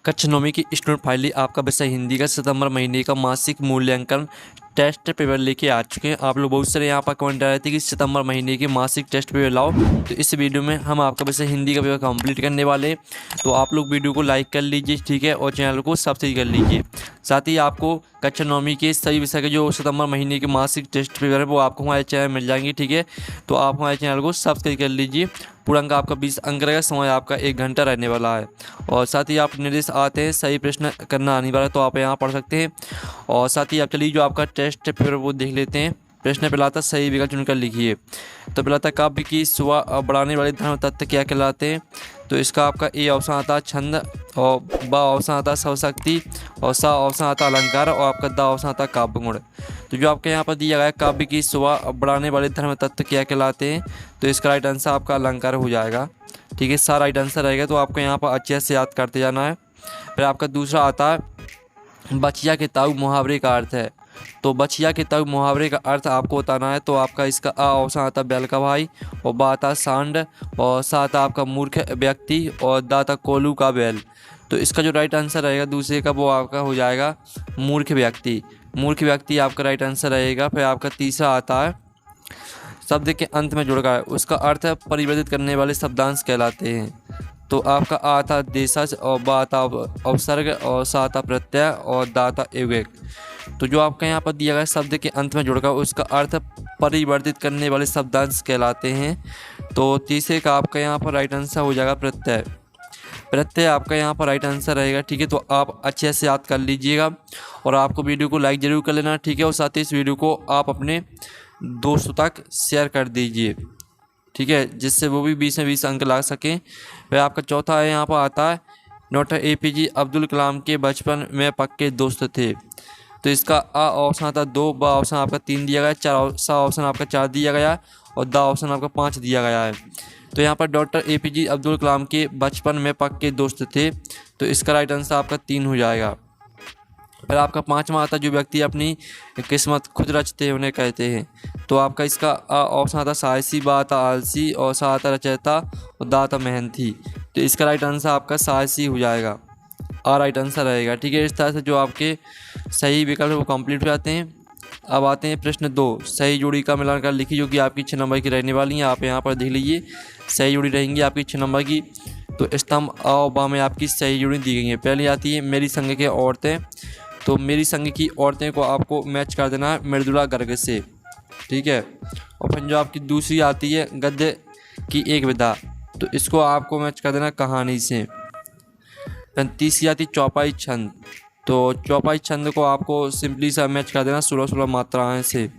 कक्षा 9वीं की student finally आपका विषय हिंदी का सितंबर महीने का मासिक मूल्यांकन टेस्ट पेपर लेके आ चुके हैं। आप लोग बहुत सारे यहाँ पर कमेंट आ रहे थे कि सितंबर महीने के मासिक टेस्ट पेपर लाओ, तो इस वीडियो में हम आपका विषय हिंदी का पेपर कंप्लीट करने वाले हैं। तो आप लोग वीडियो को लाइक कर लीजिए, ठीक है, और चैनल को सब्सक्राइब कर लीजिए। साथ ही आपको कक्षा 9वीं के सभी विषय के जो सितंबर महीने के मासिक टेस्ट पेपर है वो आपको हमारे चैनल मिल जाएंगे, ठीक है। तो आप हमारे चैनल को सब्सक्राइब कर लीजिए। पूरा अंक आपका 20 अंक रहेगा, समय आपका 1 घंटा रहने वाला है। और साथ ही आप निर्देश आते हैं, सही प्रश्न करना आने वाला है तो आप यहाँ पढ़ सकते हैं। और साथ ही आप चलिए जो आपका टेस्ट पेपर वो देख लेते हैं। प्रश्न पहला था, सही विकल्प चुनकर लिखिए। तो पहला था, काव्य की शोभा बढ़ाने वाले धर्म तत्व क्या कहलाते हैं। तो इसका आपका ए ऑप्शन आता है छंद, और ब ऑप्शन आता है शवशक्ति, और सा ऑप्शन आता है अलंकार, और आपका द ऑप्शन आता है काव्य गुण। तो जो आपके यहाँ पर दिया गया है, काव्य की शोभा बढ़ाने वाले धर्म तत्व क्या कहलाते हैं, तो इसका राइट आंसर आपका अलंकार हो जाएगा, ठीक है। सारा राइट आंसर रहेगा, तो आपको यहाँ पर अच्छे से याद करते जाना है। फिर आपका दूसरा आता है, बचिया के ताऊ मुहावरे का अर्थ है। तो बचिया के ताऊ मुहावरे का अर्थ आपको बताना है। तो आपका इसका आ ऑप्शन आता है बैल का भाई, और बा आता सांड, और सा आता आपका मूर्ख व्यक्ति, और दा आता कोल्हू का बैल। तो इसका जो राइट आंसर रहेगा दूसरे का वो आपका हो जाएगा मूर्ख व्यक्ति। मूर्ख व्यक्ति आपका राइट आंसर रहेगा। फिर आपका तीसरा आता है, शब्द के अंत में जुड़कर उसका अर्थ परिवर्तित करने वाले शब्दांश कहलाते हैं। तो आपका आ आता देशज, और बा आता अवसर्ग, और सा आता प्रत्यय, और दा आता एवक। तो जो आपका यहाँ पर दिया गया शब्द के अंत में जुड़कर उसका अर्थ परिवर्तित करने वाले शब्दांश कहलाते हैं। तो तीसरे का आपका यहाँ पर राइट आंसर हो जाएगा प्रत्यय। प्रत्यय आपका यहाँ पर राइट आंसर रहेगा, ठीक है। तो आप अच्छे से याद कर लीजिएगा, और आपको वीडियो को लाइक ज़रूर कर लेना, ठीक है। और साथ ही इस वीडियो को आप अपने दोस्तों तक शेयर कर दीजिए, ठीक है, जिससे वो भी 20 में 20 अंक ला सकें। वह आपका चौथा है, यहाँ पर आता है, डॉक्टर APJ अब्दुल कलाम के बचपन में पक्के दोस्त थे। तो इसका आ ऑप्शन आता है 2, बा ऑप्शन आपका 3 दिया गया है, सा ऑप्शन आपका 4 दिया गया है, और दा ऑप्शन आपका 5 दिया गया है। तो यहाँ पर डॉक्टर APJ अब्दुल कलाम के बचपन में पक्के दोस्त थे, तो इसका राइट आंसर आपका 3 हो जाएगा। फिर आपका पाँचवा आता है, जो व्यक्ति अपनी किस्मत खुद रचते हैं उन्हें कहते हैं। तो आपका इसका ऑप्शन आता साहसी, बा आता आलसी, और सा आता रचयिता, और दा आता मेहनती। तो इसका राइट आंसर आपका साहसी हो जाएगा, राइट आंसर रहेगा, ठीक है। इस तरह से जो आपके सही विकल्प वो कंप्लीट हो जाते हैं। अब आते हैं प्रश्न 2, सही जोड़ी का मिलान कर लिखिए, जो कि आपकी 6 नंबर की रहने वाली हैं। आप यहाँ पर देख लीजिए, सही जोड़ी रहेंगी आपकी 6 नंबर की। तो स्तंभ आ और बा में आपकी सही जोड़ी दी गई है। पहली आती है, मेरी संग के औरतें। तो मेरी संग की औरतें को आपको मैच कर देना है मृदुला गर्ग से, ठीक है। और फिर जो आपकी दूसरी आती है, गद्य की एक विधा, तो इसको आपको मैच कर देना कहानी से। फिर तीसरी आती चौपाई छंद। तो चौपाई छंद को आपको सिंपली सा मैच कर देना 16-16 मात्राएं से।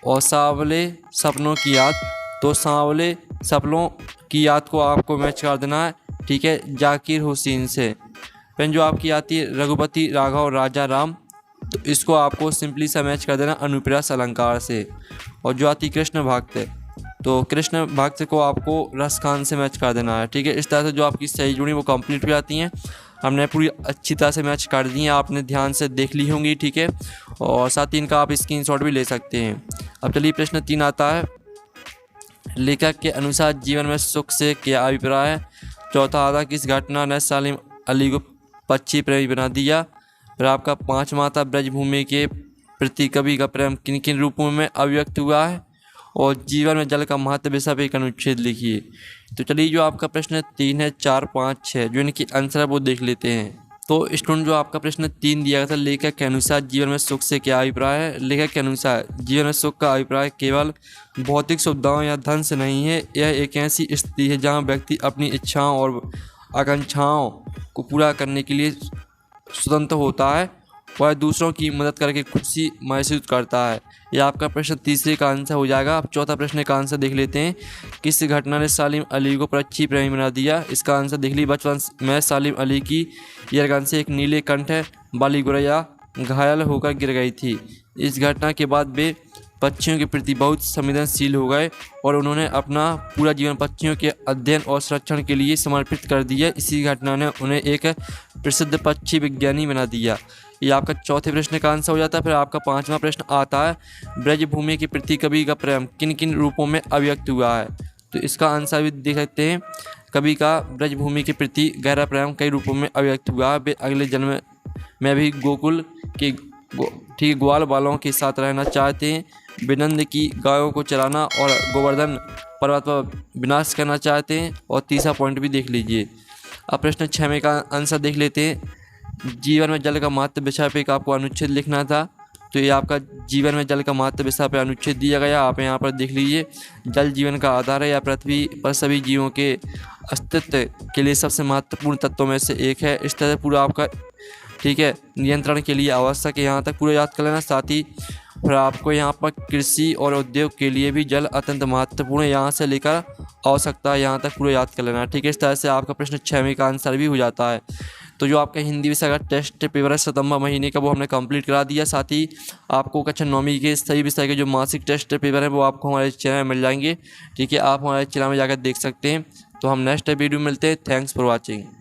और सांवले सपनों की याद, तो सांवले सपनों की याद को आपको मैच कर देना है, ठीक है, जाकिर हुसैन से। फिर जो आपकी आती है, रघुपति राघव राजा राम, तो इसको आपको सिंपली सा मैच कर देना अनुप्रास अलंकार से। और जो आती कृष्ण भक्त, तो कृष्ण भक्त को आपको रसखान से मैच कर देना है, ठीक है। इस तरह से जो आपकी सही जोड़ी वो कंप्लीट हो जाती हैं। हमने पूरी अच्छी तरह से मैच कर दी हैं, आपने ध्यान से देख ली होंगी, ठीक है। और साथ ही इनका आप स्क्रीनशॉट भी ले सकते हैं। अब चलिए प्रश्न 3 आता है, लेखक के अनुसार जीवन में सुख से क्या अभिप्राय है। चौथा आता, किस घटना ने सालिम अली को पक्षी प्रेमी बना दिया। फिर आपका 5वां आता, ब्रजभूमि के प्रति कवि का प्रेम किन किन रूपों में अभिव्यक्त हुआ है। और जीवन में जल का महत्व विषय पर एक अनुच्छेद लिखिए। तो चलिए जो आपका प्रश्न 3 है, 4, 5, 6 जो इनकी आंसर है वो देख लेते हैं। तो स्टूडेंट जो आपका प्रश्न 3 दिया गया था, लेखक के अनुसार जीवन में सुख से क्या अभिप्राय है। लेखक के अनुसार जीवन में सुख का अभिप्राय केवल भौतिक सुविधाओं या धन से नहीं है। यह एक ऐसी स्थिति है जहाँ व्यक्ति अपनी इच्छाओं और आकांक्षाओं को पूरा करने के लिए स्वतंत्र होता है, वह दूसरों की मदद करके खुशी महसूस करता है। यह आपका प्रश्न तीसरे का आंसर हो जाएगा। अब चौथा प्रश्न का आंसर देख लेते हैं, किस घटना ने सालिम अली को पक्षी प्रेमी बना दिया। इसका आंसर देख लीजिए, बचपन में सालिम अली की एयरगन से एक नीले कंठ वाली गुरैया घायल होकर गिर गई थी। इस घटना के बाद वे पक्षियों के प्रति बहुत संवेदनशील हो गए, और उन्होंने अपना पूरा जीवन पक्षियों के अध्ययन और संरक्षण के लिए समर्पित कर दिया। इसी घटना ने उन्हें एक प्रसिद्ध पक्षी विज्ञानी बना दिया। ये आपका चौथे प्रश्न का आंसर हो जाता है। फिर आपका 5वां प्रश्न आता है, ब्रजभूमि के प्रति कवि का प्रेम किन किन रूपों में अभिव्यक्त हुआ है। तो इसका आंसर भी देख सकते हैं, कवि का ब्रजभूमि के प्रति गहरा प्रेम कई रूपों में अभिव्यक्त हुआ। वे अगले जन्म में भी गोकुल के ठीक ग्वाल बालों के साथ रहना चाहते हैं। विनंद की गायों को चराना और गोवर्धन पर्वत पर विनाश करना चाहते हैं। और तीसरा पॉइंट भी देख लीजिए। अब प्रश्न 6 में का आंसर देख लेते हैं। जीवन में जल का महत्व विषय पे एक आपको अनुच्छेद लिखना था, तो ये आपका जीवन में जल का महत्व विषय पे अनुच्छेद दिया गया। आप यहाँ पर देख लीजिए। जल जीवन का आधार है। या पृथ्वी पर सभी जीवों के अस्तित्व के लिए सबसे महत्वपूर्ण तत्वों में से एक है। इस तरह पूरा आपका ठीक है नियंत्रण के लिए आवश्यक है। यहाँ तक पूरा याद कर लेना। साथ ही फिर आपको यहाँ पर कृषि और उद्योग के लिए भी जल अत्यंत महत्वपूर्ण है। यहाँ से लेकर आवश्यकता है, यहाँ तक पूरा याद कर लेना। ठीक है, इस तरह से आपका प्रश्न 6 में का आंसर भी हो जाता है। तो जो आपका हिंदी विषय का टेस्ट पेपर है सितंबर महीने का, वो हमने कंप्लीट करा दिया। साथ ही आपको कक्षा 9वीं के सही विषय के जो मासिक टेस्ट पेपर है वो आपको हमारे चैनल में मिल जाएंगे। ठीक है, आप हमारे चैनल में जाकर देख सकते हैं। तो हम नेक्स्ट वीडियो में मिलते हैं। Thanks for watching.